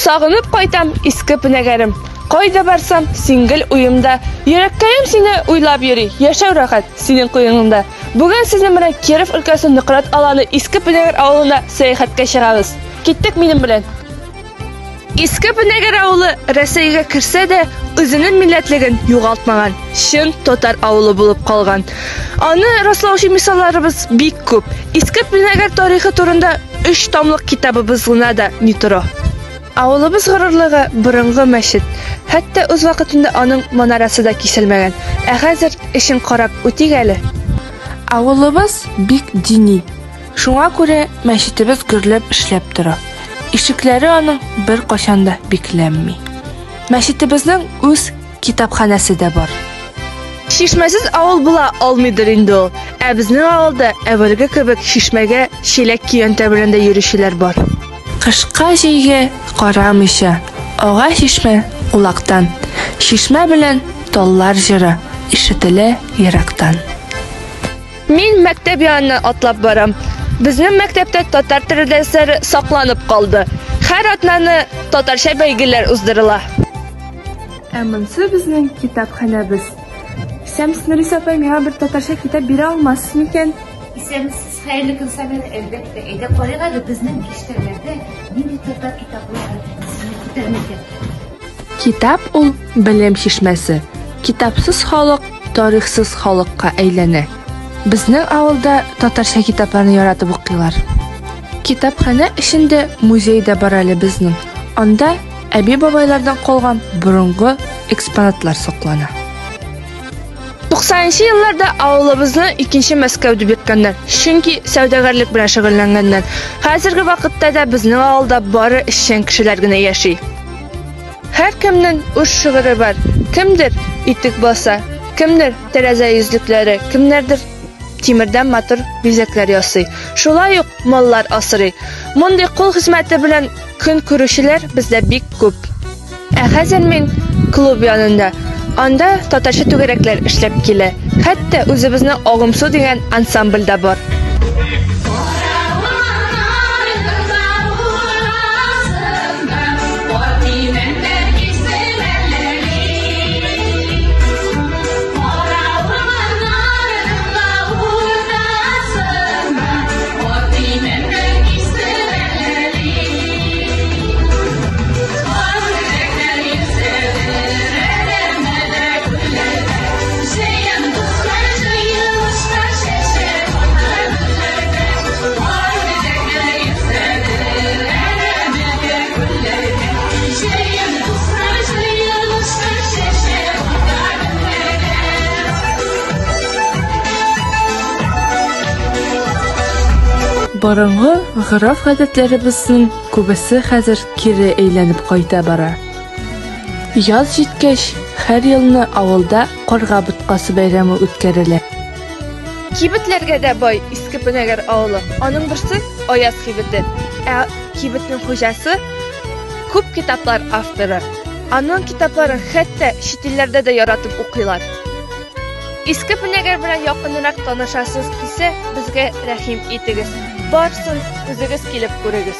Sağınıp kaytam iski pinəgərim. Qayda barsam singil uyumda. Yürekkayım seni uylab yürü. Yaşav rahat senin kuyununda. Bugün sizin bilen Kirov ülkesi Nıqrat alanı iski pinəgər avluna seyahatga шығабыз. Kettik benim bilen. Iski pinəgər avlı Rossiyaga kirse de özünün milletligin yo'qaltmagan, şın totar avlı bulup kalgan. Anı rastlauşu misallarımız bik köp. Iski pinəgər tarixi turunda 3 tomliq kitabımız gına da nitro. Avlımız gururluğu bırıngı məşid. Hatta öz vaqtında onun manarası da kesilmegen. Hazır işin qarab ötük әлі. Avlımız bik dini. Şuna göre məşidimiz gürlep işlep dura. İşikleri onun bir qaşanda biklenmi. Məşidimizin öz kitapxanası da var. Şişmesiz avul bula olmaydır indi ol. Bizning avulda avvalgi kibik şişmege şelek kiyen təbirində yürüşülər var. Qışqa jeyge qaramışa, oğa şişme ulaqtan. Şişme bilen dollar jırı, işitile yiraktan. Min məktəb yanından atlab baram. Bizning maktabda tatar tili darslari saqlanib qoldi. Har atnani tatarcha belgilar uzdirilar. Әмінсі біздің kitapxonamiz. Isemiz Nurisa apay mena bir tatarcha kitap bera olmasiz mikan? Isemiz xayrli kun saman albatta. Eda qarag'adi bizning kishtalarda nima tatar kitaplar bitirmikan. Kitap ul bilim şişmesi. Kitapsız xalq tarixsiz xalqqa aylana. Bizning avulda tatarcha kitaplarni yaratib o'qiylar. Kitapxona ishinde muzeyda barali bizning. Onda әби бабайлардан қалған бұрынғы экспонаттар саклана. 90-cı yıllarda avulımızı 2-ci Moskvada bitkənlər. Çünki savdagərlik bilan şөгылләнгәннән. Hazırgi vaqtda da bizning avulda bari işçən kişilər gina yaşay. Hər kimnin öz şığırı var. Kimdir itik bolsa, kimdir tərəzə yüzlükləri, kimlərdir timirdən matur bizəklər yasay. Şolay yox mallar asırı. Monday qol xizməti bilan kun көрүшүлөр bizde bik köp. Hazır men klub yanında. Anda tatarcha tügerekler işlep kele. Hatta özümüzün Ağımsu degan ansambl da var. Barıngı gıraf гадәтләребезнең күбесе хәзер кире әйләнеп кайта бара. Яз җиткәч, һәр елны авылда карга буткасы бәйрәме үткәрелә. Кибетләргә дә бай иске Pinəgər авылы. Аның берсе Аяз кибете. Кибетнең хуҗасы күп китаплар авторы. Аның китапларын хәтта чит илләрдә дә яратып укыйлар. Иске Pinəgər белән якынрак танышасыз килсә, безгә рәхим итегез. Барсын, үзегез килеп күрегез.